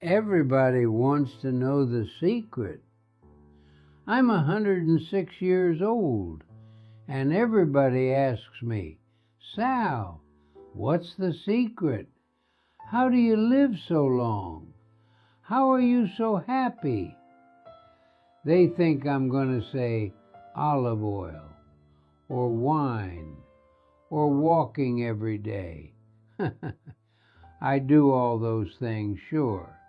Everybody wants to know the secret. I'm 106 years old, and everybody asks me, Sal, what's the secret? How do you live so long? How are you so happy? They think I'm going to say olive oil, or wine, or walking every day. I do all those things, sure.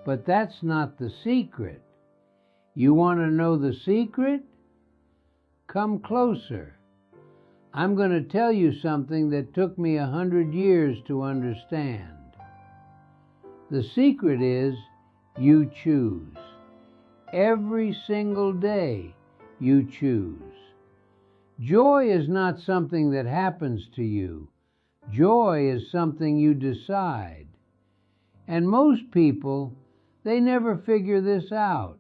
But that's not the secret. You want to know the secret? Come closer. I'm going to tell you something that took me 100 years to understand. The secret is you choose. Every single day you choose. Joy is not something that happens to you. Joy is something you decide. And most people, they never figure this out.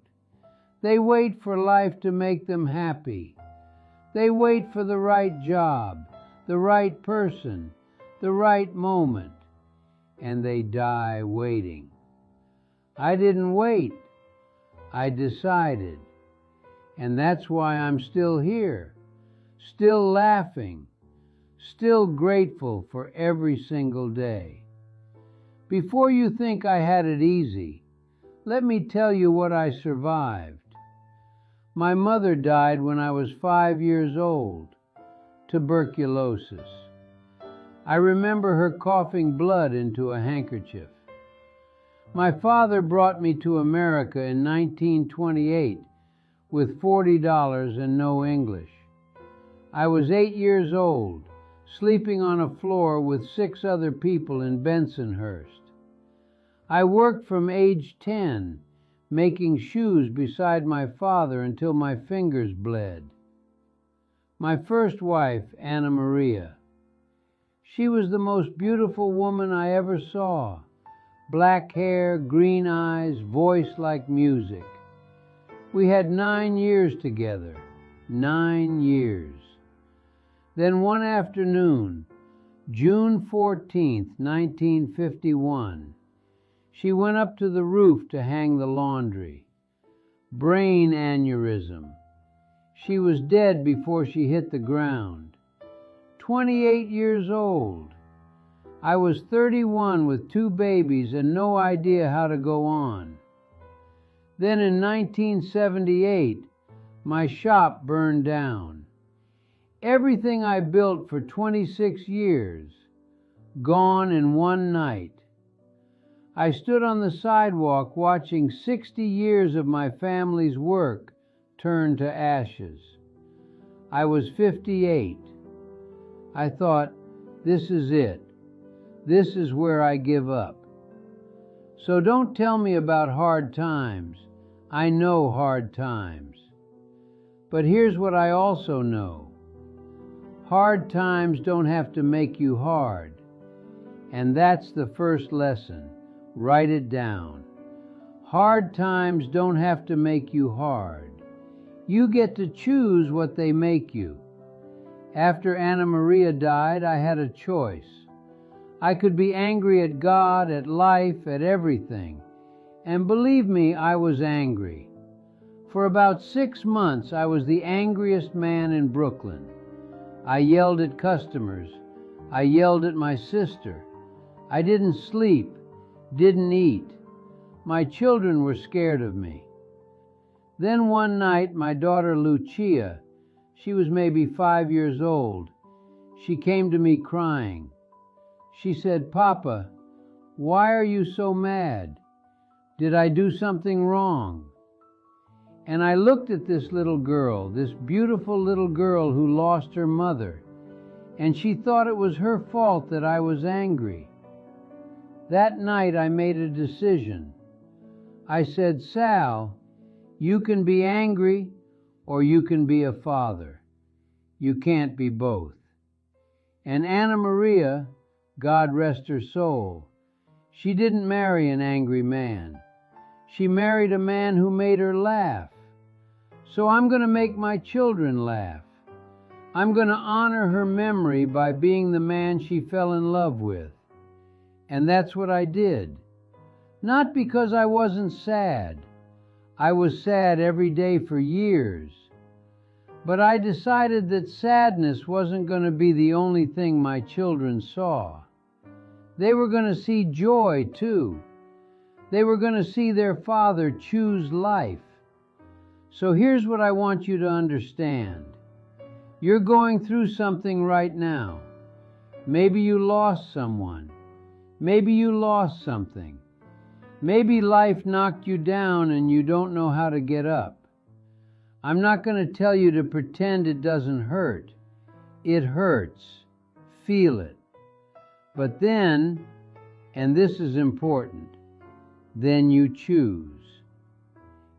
They wait for life to make them happy. They wait for the right job, the right person, the right moment, and they die waiting. I didn't wait. I decided. And that's why I'm still here, still laughing, still grateful for every single day. Before you think I had it easy, let me tell you what I survived. My mother died when I was 5 years old, tuberculosis. I remember her coughing blood into a handkerchief. My father brought me to America in 1928 with $40 and no English. I was 8 years old, sleeping on a floor with 6 other people in Bensonhurst. I worked from age 10, making shoes beside my father until my fingers bled. My first wife, Anna Maria. She was the most beautiful woman I ever saw. Black hair, green eyes, voice like music. We had 9 years together. 9 years. Then one afternoon, June 14th, 1951, she went up to the roof to hang the laundry. Brain aneurysm. She was dead before she hit the ground. 28 years old. I was 31 with 2 babies and no idea how to go on. Then in 1978, my shop burned down. Everything I built for 26 years, gone in one night. I stood on the sidewalk watching 60 years of my family's work turn to ashes. I was 58. I thought, this is it. This is where I give up. So don't tell me about hard times. I know hard times. But here's what I also know. Hard times don't have to make you hard. And that's the first lesson. Write it down. Hard times don't have to make you hard. You get to choose what they make you. After Anna Maria died, I had a choice. I could be angry at God, at life, at everything. And believe me, I was angry. For about 6 months, I was the angriest man in Brooklyn. I yelled at customers. I yelled at my sister. I didn't sleep, didn't eat. My children were scared of me. Then one night, my daughter Lucia, she was maybe 5 years old, she came to me crying. She said, Papa, why are you so mad? Did I do something wrong? And I looked at this little girl, this beautiful little girl who lost her mother, and she thought it was her fault that I was angry. That night I made a decision. I said, Sal, you can be angry or you can be a father. You can't be both. And Anna Maria, God rest her soul, she didn't marry an angry man. She married a man who made her laugh. So I'm going to make my children laugh. I'm going to honor her memory by being the man she fell in love with. And that's what I did. Not because I wasn't sad. I was sad every day for years. But I decided that sadness wasn't going to be the only thing my children saw. They were going to see joy too. They were going to see their father choose life. So here's what I want you to understand. You're going through something right now. Maybe you lost someone. Maybe you lost something. Maybe life knocked you down and you don't know how to get up. I'm not going to tell you to pretend it doesn't hurt. It hurts. Feel it. But then, and this is important, then you choose.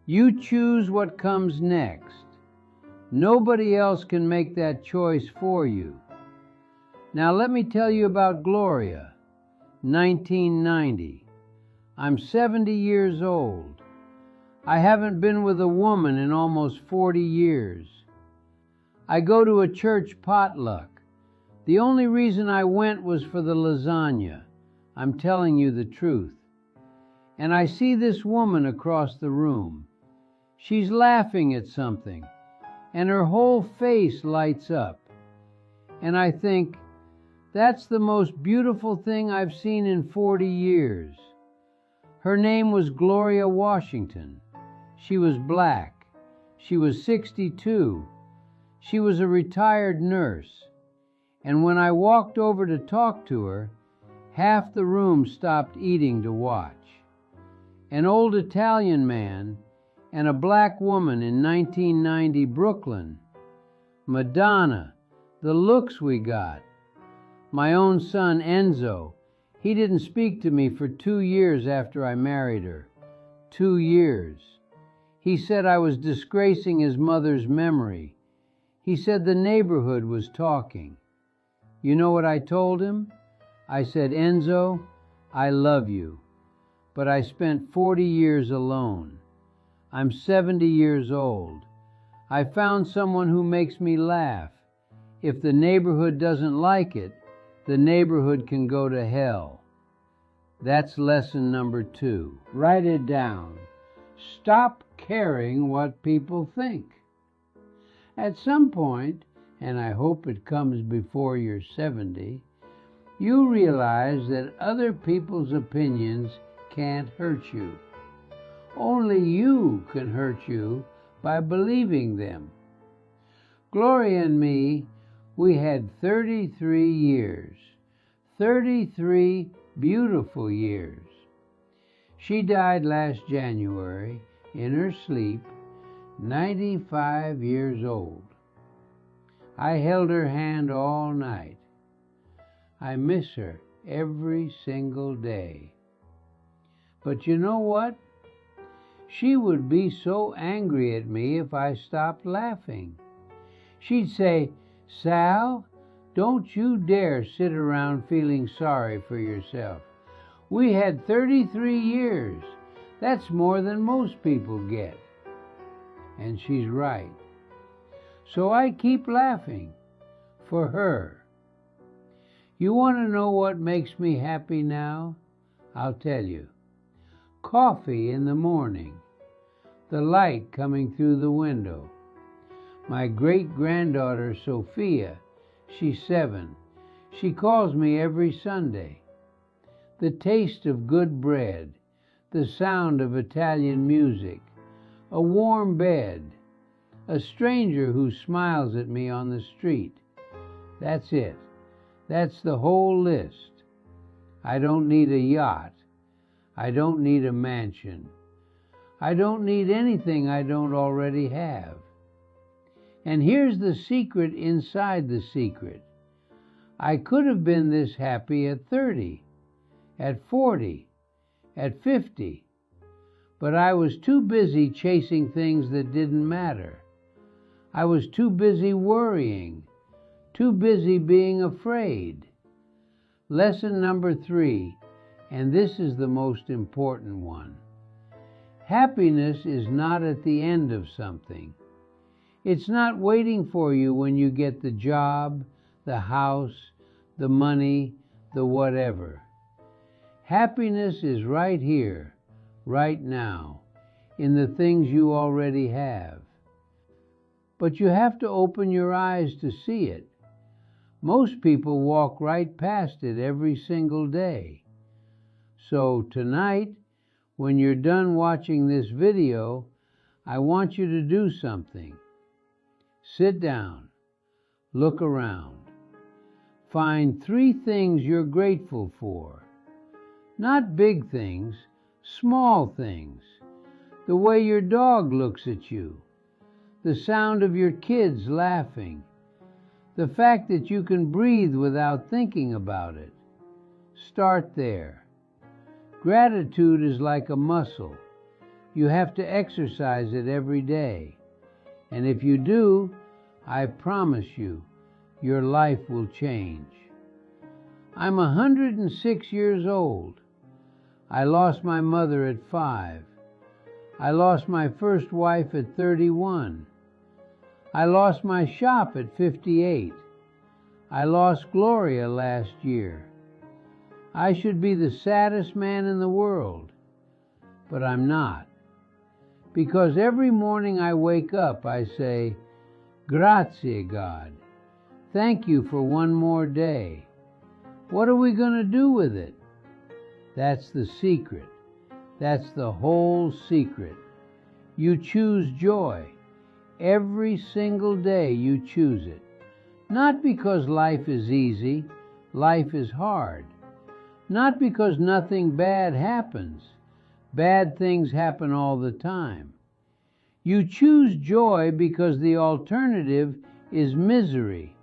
You choose what comes next. Nobody else can make that choice for you. Now let me tell you about Gloria, 1990. I'm 70 years old. I haven't been with a woman in almost 40 years. I go to a church potluck. The only reason I went was for the lasagna. I'm telling you the truth. And I see this woman across the room. She's laughing at something, and her whole face lights up. And I think, that's the most beautiful thing I've seen in 40 years. Her name was Gloria Washington. She was black. She was 62. She was a retired nurse. And when I walked over to talk to her, half the room stopped eating to watch. An old Italian man and a black woman in 1990 Brooklyn. Madonna, the looks we got. My own son Enzo, he didn't speak to me for 2 years after I married her. 2 years. He said I was disgracing his mother's memory. He said the neighborhood was talking. You know what I told him? I said, Enzo, I love you, but I spent 40 years alone. I'm 70 years old. I found someone who makes me laugh. If the neighborhood doesn't like it, the neighborhood can go to hell. That's lesson number 2. Write it down. Stop caring what people think. At some point, and I hope it comes before you're 70, you realize that other people's opinions can't hurt you. Only you can hurt you by believing them. Gloria and me, we had 33 years. 33 beautiful years. She died last January in her sleep, 95 years old. I held her hand all night. I miss her every single day. But you know what? She would be so angry at me if I stopped laughing. She'd say, Sal, don't you dare sit around feeling sorry for yourself. We had 33 years. That's more than most people get. And she's right. So I keep laughing for her. You want to know what makes me happy now? I'll tell you. Coffee in the morning. The light coming through the window. My great-granddaughter Sophia, she's 7. She calls me every Sunday. The taste of good bread, the sound of Italian music, a warm bed, a stranger who smiles at me on the street. That's it. That's the whole list. I don't need a yacht. I don't need a mansion. I don't need anything I don't already have. And here's the secret inside the secret. I could have been this happy at 30, at 40, at 50, but I was too busy chasing things that didn't matter. I was too busy worrying, too busy being afraid. Lesson number 3, and this is the most important one. Happiness is not at the end of something. It's not waiting for you when you get the job, the house, the money, the whatever. Happiness is right here, right now, in the things you already have. But you have to open your eyes to see it. Most people walk right past it every single day. So tonight, when you're done watching this video, I want you to do something. Sit down, look around. Find 3 things you're grateful for. Not big things, small things. The way your dog looks at you, the sound of your kids laughing, the fact that you can breathe without thinking about it. Start there. Gratitude is like a muscle. You have to exercise it every day. And if you do, I promise you, your life will change. I'm 106 years old. I lost my mother at 5. I lost my first wife at 31. I lost my shop at 58. I lost Gloria last year. I should be the saddest man in the world, but I'm not. Because every morning I wake up, I say, Grazie, God. Thank you for one more day. What are we going to do with it? That's the secret. That's the whole secret. You choose joy. Every single day you choose it. Not because life is easy, life is hard. Not because nothing bad happens. Bad things happen all the time. You choose joy because the alternative is misery,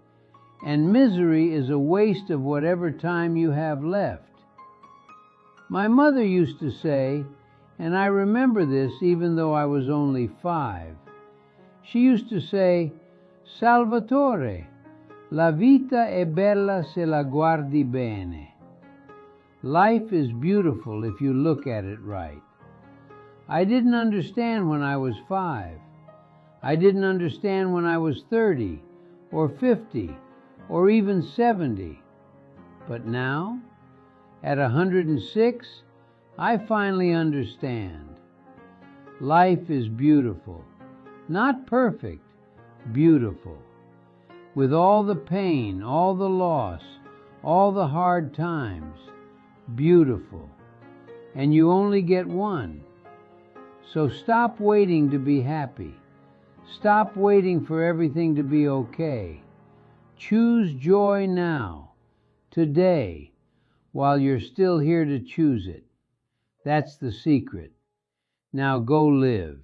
and misery is a waste of whatever time you have left. My mother used to say, and I remember this even though I was only 5, she used to say, Salvatore, la vita è bella se la guardi bene. Life is beautiful if you look at it right. I didn't understand when I was 5. I didn't understand when I was 30 or 50 or even 70. But now, at 106, I finally understand. Life is beautiful. Not perfect, beautiful. With all the pain, all the loss, all the hard times, beautiful. And you only get one. So stop waiting to be happy. Stop waiting for everything to be okay. Choose joy now, today, while you're still here to choose it. That's the secret. Now go live.